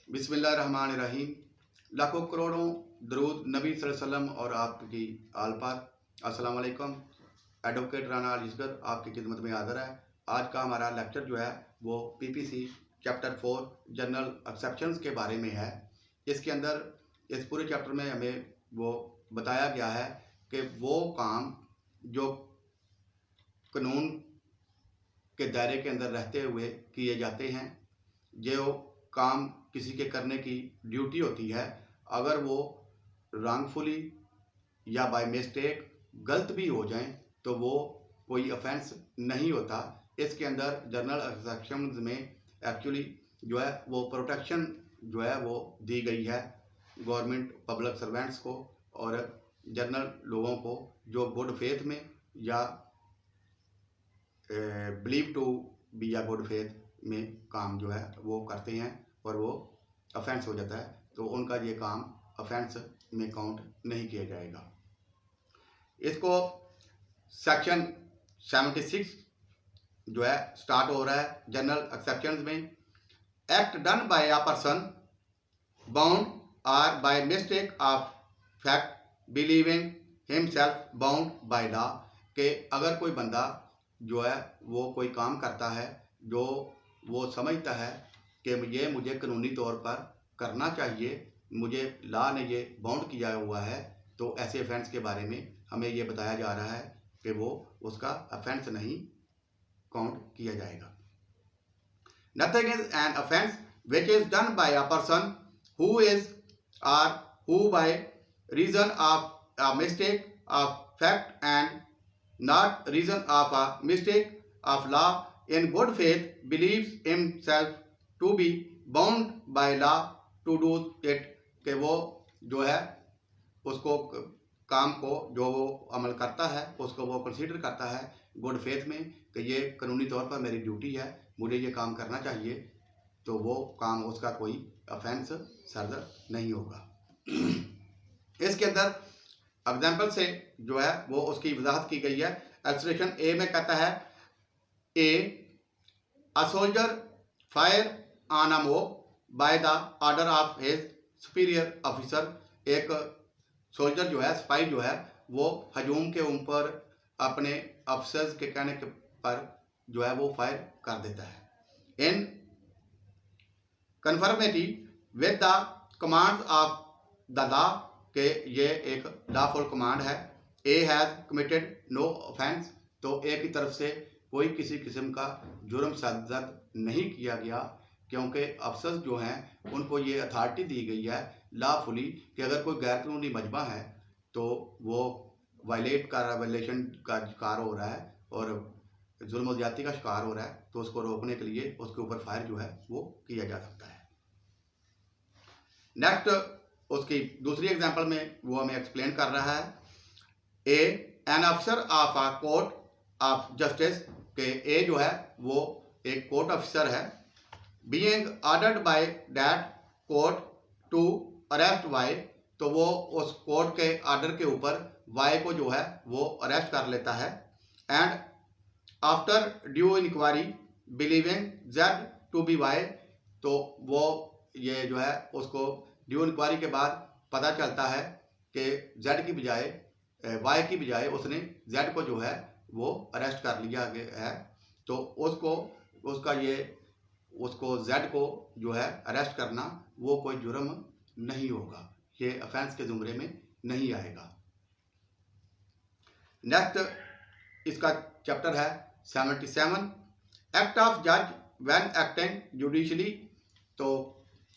बिस्मिल्लाहिर्रहमानिर्रहीम। लाखों करोड़ों दरूद नबी सल्लल्लाहु अलैहि वसल्लम और आपकी आल पर। अस्सलाम वालेकुम। एडवोकेट राना अलीसगर आपकी खिदमत में हाज़िर है। आज का हमारा लेक्चर जो है वो पीपीसी चैप्टर 4 जनरल एक्सेप्शंस के बारे में है। इसके अंदर इस पूरे चैप्टर में हमें वो बताया गया है कि वो काम जो कानून के दायरे के अंदर रहते हुए किए जाते हैं, जो काम किसी के करने की ड्यूटी होती है, अगर वो रॉन्गफुली या बाय मिस्टेक गलत भी हो जाएं तो वो कोई ऑफेंस नहीं होता। इसके अंदर जनरल एक्सेप्शंस में एक्चुअली जो है वो प्रोटेक्शन जो है वो दी गई है गवर्नमेंट पब्लिक सर्वेंट्स को और जनरल लोगों को जो गुड फेथ में या बिलीव टू बी या गुड फेथ में काम जो है वो करते हैं और वो ऑफेंस हो जाता है, तो उनका ये काम ऑफेंस में काउंट नहीं किया जाएगा। इसको सेक्शन 76 जो है स्टार्ट हो रहा है जनरल एक्सेप्शंस में। Act done by a person bound or by mistake of fact believing himself bound by law, के अगर कोई बंदा जो है वो कोई काम करता है जो वो समझता है कि ये मुझे कानूनी तौर पर करना चाहिए, मुझे लॉ ने ये बाउंड किया हुआ है, तो ऐसे ऑफेंस के बारे में हमें ये बताया जा रहा है कि वो उसका ऑफेंस नहीं काउंट किया जाएगा। Nothing is an offense which is done by a person who is or who by reason of a mistake of fact and not reason of a mistake of law in good faith believes himself to be bound by law to do it, कि वो जो है उसको काम को जो वो अमल करता है उसको वो कंसीडर करता है गुड फेथ में कि ये कानूनी तौर पर मेरी ड्यूटी है, मुझे ये काम करना चाहिए, तो वो काम उसका कोई ऑफेंस सर्द नहीं होगा। इसके अंदर एग्जाम्पल से जो है वो उसकी वजाहत की गई है। एक्सप्रेशन ए में कहता है a soldier fire on a mob by the order of his superior officer. एक सोल्जर जो है, सिपाही जो है, वो हजूम के ऊपर अपने अफसर्स के कहने के पर जो है वो फायर कर देता है। In conformity with the commands of the law, के ये एक लॉफुल कमांड है। A has committed no offence, तो ए की तरफ से कोई किसी किस्म का जुर्म साजत नहीं किया गया, क्योंकि अफसर्स जो हैं उनको ये अथॉरिटी दी गई है लॉफुली कि अगर कोई गैर कानूनी मजमा है तो वो वायलेशन का शिकार हो रहा है और जुल्म ज्यादती का शिकार हो रहा है, तो उसको रोकने के लिए उसके ऊपर फायर जो है वो किया जा सकता है। नेक्स्ट उसकी दूसरी एग्जांपल में वो हमें एक्सप्लेन कर रहा है an officer of a court of justice, के ए जो है वो एक कोर्ट ऑफिसर है, being ordered by that court to arrest Y, तो वो उस कोर्ट के ऑर्डर के ऊपर वाई को जो है वो अरेस्ट कर लेता है। And after due inquiry believing Z to be Y, तो वो ये जो है उसको ड्यू इंक्वायरी के बाद पता चलता है कि जेड की बजाय वाई की बजाय उसने जेड को जो है वो अरेस्ट कर लिया गया है, तो उसको जेड को जो है अरेस्ट करना वो कोई जुर्म नहीं होगा, ये ऑफेंस के जुमरे में नहीं आएगा। नेक्स्ट इसका चैप्टर है 77 एक्ट ऑफ जज व्हेन एक्टिंग जुडिशली, तो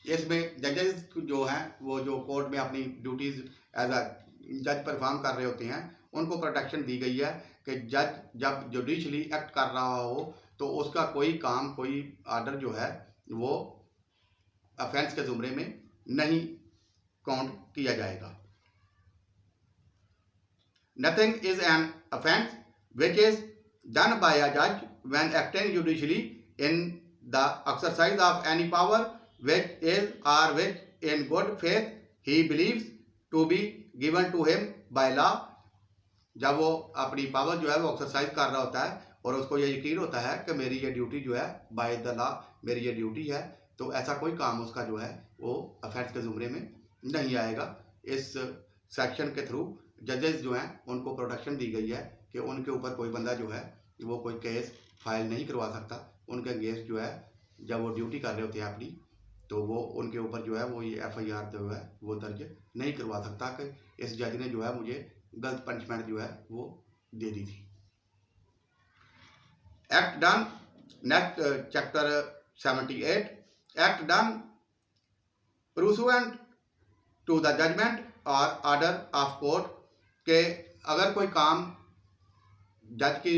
इसमें जजेस जो हैं वो जो कोर्ट में अपनी ड्यूटीज एज अ जज परफॉर्म कर रहे होते हैं उनको प्रोटेक्शन दी गई है कि जज जब जुडिशली एक्ट कर रहा हो तो उसका कोई काम कोई ऑर्डर जो है वो ऑफेंस के जुमरे में नहीं काउंट किया जाएगा। Nothing is an offence which is done by a जज when acting judicially in the exercise of any power which is or which in good faith he believes to be given to him by law, जब वो अपनी power जो है वो exercise कर रहा होता है और उसको ये यकीन होता है कि मेरी ये ड्यूटी जो है बाय द लॉ मेरी ये ड्यूटी है तो ऐसा कोई काम उसका जो है वो अफेंस के ज़ुमरे में नहीं आएगा। इस सेक्शन के थ्रू जजेस जो हैं उनको प्रोटेक्शन दी गई है कि उनके ऊपर कोई बंदा जो है वो कोई केस फाइल नहीं करवा सकता। उनके अगेंस्ट जो है जब वो ड्यूटी कर रहे होते हैं अपनी, तो वो उनके ऊपर जो है वो ये FIR जो है वो दर्ज नहीं करवा सकता कि इस जज ने जो है मुझे गलत पनिशमेंट जो है वो दे दी थी। Act done. Next chapter 78, act done pursuant to the judgement और ऑर्डर ऑफ कोर्ट, के अगर कोई काम जज की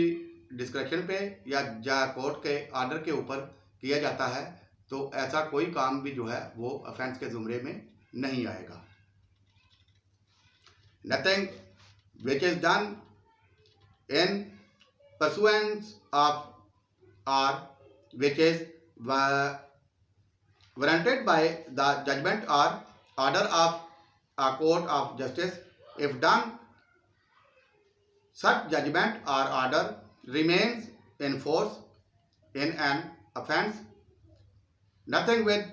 डिस्क्रिप्शन पे या कोर्ट के ऑर्डर के ऊपर किया जाता है तो ऐसा कोई काम भी जो है वो अफेंस के ज़ुमरे में नहीं आएगा। Nothing which is done in pursuance of or which is warranted by the judgment or order of a court of justice, if done, such judgment or order remains in force in an offence, nothing with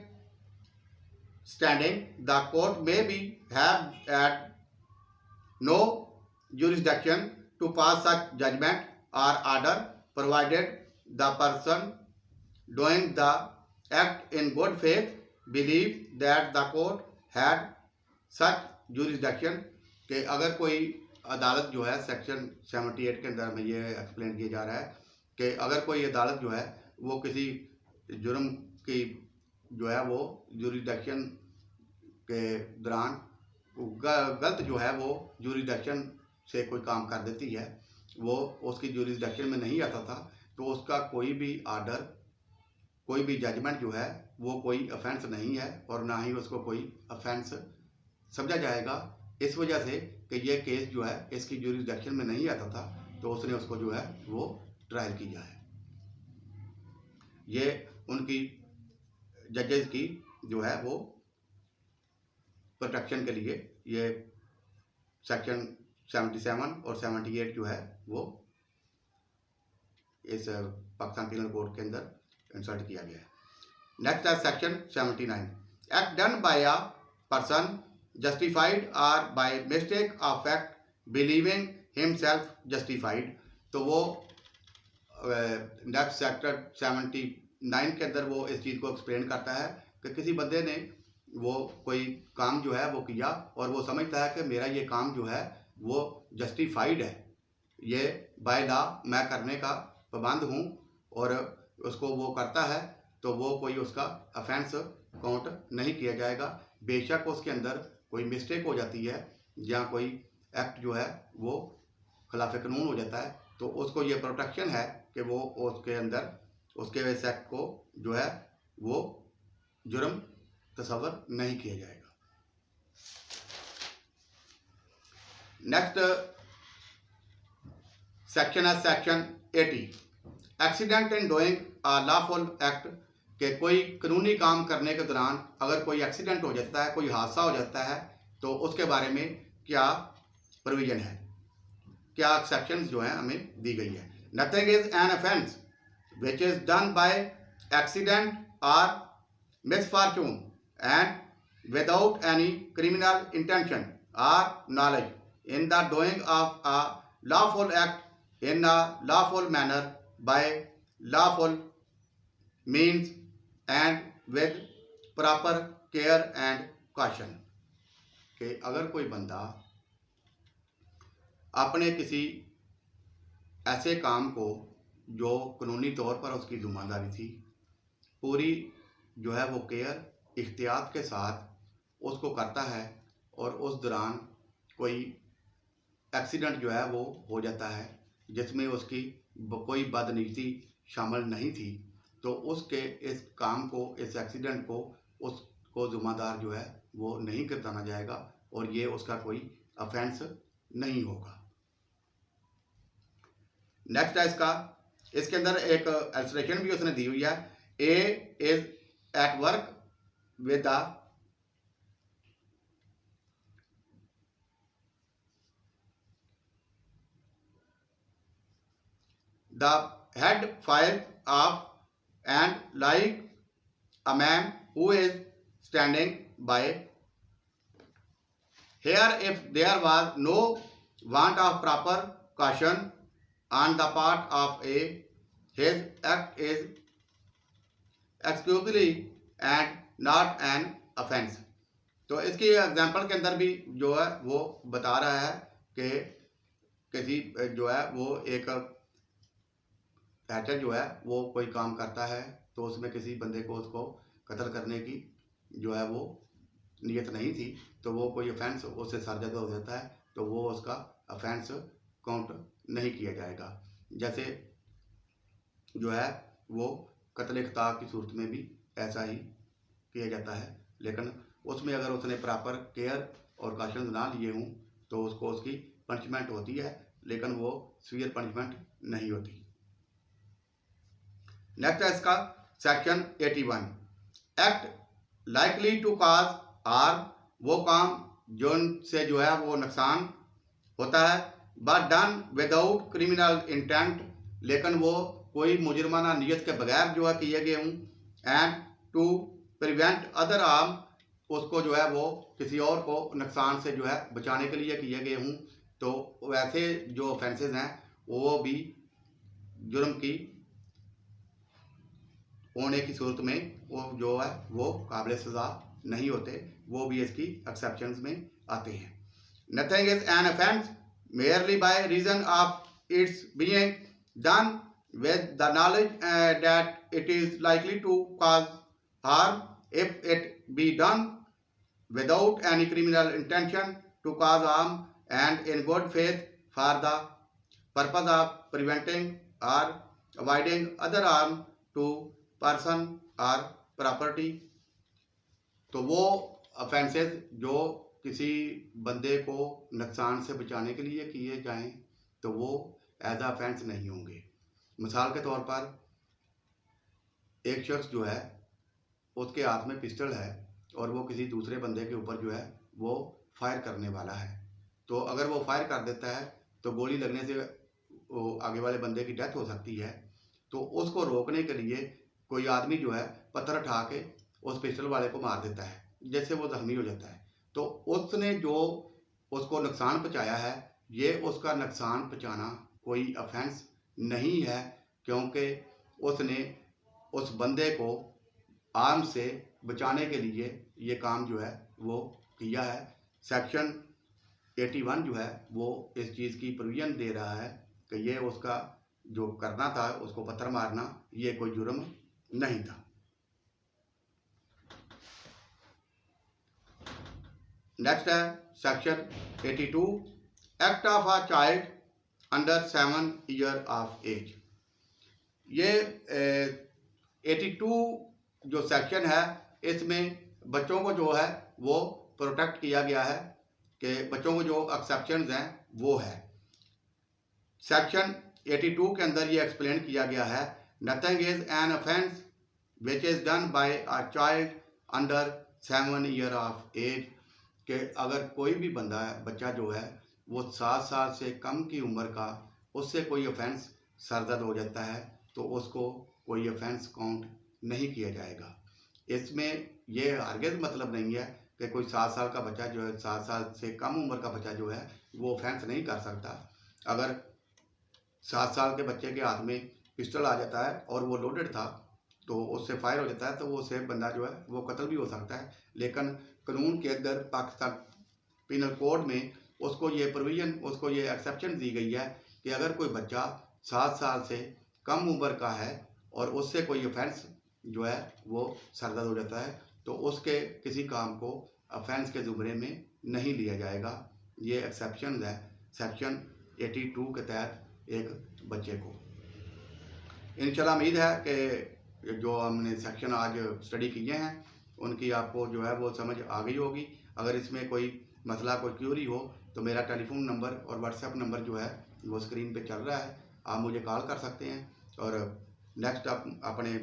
standing, the court may be have at no jurisdiction to pass such judgment or order, provided the person doing the act in good faith believe that the court had such jurisdiction, कि अगर कोई अदालत जो है section 78 के अंदर में ये एक्सप्लेन किया जा रहा है कि अगर कोई अदालत जो है वो किसी जुर्म की जो है वो जुरिडिक्शन के दौरान गलत जो है वो जुरिडिक्शन से कोई काम कर देती है, वो उसकी जुरिडिक्शन में नहीं आता था, तो उसका कोई भी ऑर्डर, कोई भी जजमेंट जो है वो कोई अफेंस नहीं है और ना ही उसको कोई अफेंस समझा जाएगा। इस वजह से कि ये केस जो है इसकी जुरिडिक्शन में नहीं आता था, तो उसने उसको जो है वो ट्रायल किया है। ये उनकी जजेस की जो है वो प्रोटेक्शन के लिए ये सेक्शन 77 और 78 जो है वो इस पाकिस्तान पीनल कोड के अंदर इंसर्ट किया गया है। नेक्स्ट है section 79, act done by a person justified और by mistake of act believing himself justified, तो वो नेक्स्ट सेक्टर 79 के अंदर वो इस चीज़ को एक्सप्लेन करता है कि किसी बंदे ने वो कोई काम जो है वो किया और वो समझता है कि मेरा ये काम जो है वो जस्टिफाइड है, ये बाय लॉ मैं करने का पाबंद हूँ, और उसको वो करता है तो वो कोई उसका अफेंस काउंट नहीं किया जाएगा। बेशक उसके अंदर कोई मिस्टेक हो जाती है या कोई एक्ट जो है वो खिलाफ कानून हो जाता है, तो उसको ये प्रोटेक्शन है कि वो उसके अंदर उसके इस एक्ट को जो है वो जुर्म तस्वर नहीं किया जाएगा। नेक्स्ट सेक्शन है section 80, accident in doing a lawful act, के कोई कानूनी काम करने के दौरान अगर कोई एक्सीडेंट हो जाता है, कोई हादसा हो जाता है, तो उसके बारे में क्या प्रोविजन है, क्या सेक्शंस जो है हमें दी गई है। Nothing is an offence which is done by accident और misfortune and without any criminal intention और knowledge in the doing of a lawful act in a lawful manner by lawful means and with proper care and caution, कि अगर कोई बंदा अपने किसी ऐसे काम को जो कानूनी तौर पर उसकी जिम्मेदारी थी पूरी जो है वो केयर इख्तियात के साथ उसको करता है और उस दौरान कोई एक्सीडेंट जो है वो हो जाता है जिसमें उसकी कोई बदनीति शामिल नहीं थी, तो उसके इस काम को, इस एक्सीडेंट को उसको जिम्मेदार जो है वो नहीं करना जाएगा और ये उसका कोई अफेंस नहीं होगा। नेक्स्ट है इसके अंदर एक इलस्ट्रेशन भी उसने दी हुई है, A is at work with the head file of and like a man who is standing by. Here, if there was no want of proper caution on the part of A, his act is excusably and not an offense. तो इसकी example के अंदर भी जो है वो बता रहा है कि किसी जो है वो एक हैचर जो है वो कोई काम करता है तो उसमें किसी बंदे को उसको कत्ल करने की जो है वो नियत नहीं थी, तो वो कोई ऑफेंस उससे सरजद हो जाता है तो वो उसका ऑफेंस काउंट नहीं किया जाएगा। जैसे जो है वो कत्ल खता की सूरत में भी ऐसा ही किया जाता है, लेकिन उसमें अगर उसने प्रॉपर केयर और काशन ना लिए हों तो उसको उसकी पनिशमेंट होती है, लेकिन वो सीवियर पनिशमेंट नहीं होती। नेक्स्ट है इसका section 81, act likely to cause harm, वो काम जिनसे जो है वो नुकसान होता है, but done without criminal intent, लेकिन वो कोई मुजरमाना नियत के बगैर जो है किए गए हों, and to prevent other harm, उसको जो है वो किसी और को नुकसान से जो है बचाने के लिए किए गए हों, तो वैसे जो ऑफेंसेस हैं वो भी जुर्म की होने की सूरत में वो जो है वो काबिल सज़ा नहीं होते, वो भी इसकी एक्सेप्शंस में आते हैं। Nothing is an offence merely by reason of its being done with the knowledge that it is likely to cause harm, if it be done without any criminal intention to cause harm and in good faith for the purpose of preventing or avoiding other harm to person or property। तो वो offences जो किसी बंदे को नुकसान से बचाने के लिए किए जाएं तो वो एज ऑफेंस नहीं होंगे। मिसाल के तौर पर एक शख्स जो है उसके हाथ में पिस्टल है और वो किसी दूसरे बंदे के ऊपर जो है वो फायर करने वाला है, तो अगर वो फायर कर देता है तो गोली लगने से वो आगे वाले बंदे की डेथ हो सकती है, तो उसको रोकने के लिए कोई आदमी जो है पत्थर उठा के उस पिस्टल वाले को मार देता है, जैसे वो जख्मी हो जाता है, तो उसने जो उसको नुकसान पहुंचाया है ये उसका नुकसान पहुंचाना कोई ऑफेंस नहीं है, क्योंकि उसने उस बंदे को आर्म से बचाने के लिए ये काम जो है वो किया है। सेक्शन 81 जो है वो इस चीज़ की प्रोविजन दे रहा है कि ये उसका जो करना था उसको पत्थर मारना ये कोई जुर्म नहीं था। नेक्स्ट है section 82, act of a child under 7 year of age. ये 82 जो सेक्शन है इसमें बच्चों को जो है वो प्रोटेक्ट किया गया है कि बच्चों को जो एक्सेप्शंस हैं वो है। सेक्शन 82 के अंदर ये एक्सप्लेन किया गया है, nothing is an offence which is done by a child under 7 year of age, कि अगर कोई भी बच्चा जो है वो 7 साल से कम की उम्र का उससे कोई ऑफेंस सरजद हो जाता है तो उसको कोई ऑफेंस काउंट नहीं किया जाएगा। इसमें ये हरगिज़ मतलब नहीं है कि कोई 7 साल का बच्चा जो है 7 साल से कम उम्र का बच्चा जो है वो ऑफेंस नहीं कर सकता। अगर 7 साल के बच्चे के हाथ में पिस्टल आ जाता है और वो लोडेड था तो उससे फायर हो जाता है तो वो से बंदा जो है वो कत्ल भी हो सकता है, लेकिन कानून के अंदर पाकिस्तान पिनल कोड में उसको ये प्रोविजन उसको ये एक्सेप्शन दी गई है कि अगर कोई बच्चा 7 साल से कम उम्र का है और उससे कोई ऑफेंस जो है वो सरजद हो जाता है तो उसके किसी काम को ऑफेंस के ज़ुमरे में नहीं लिया जाएगा। ये एक्सेप्शन है सेक्शन 82 के तहत एक बच्चे को। इंशाल्लाह उम्मीद है कि जो हमने सेक्शन आज स्टडी किए हैं उनकी आपको जो है वो समझ आ गई होगी। अगर इसमें कोई मसला कोई क्यूरी हो तो मेरा टेलीफोन नंबर और व्हाट्सएप नंबर जो है वो स्क्रीन पे चल रहा है, आप मुझे कॉल कर सकते हैं। और नेक्स्ट अपने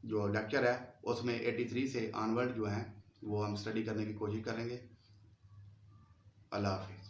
जो लेक्चर है उसमें 83 से ऑनवर्ड जो है वो हम स्टडी करने की कोशिश करेंगे। अल्लाह हाफिज़।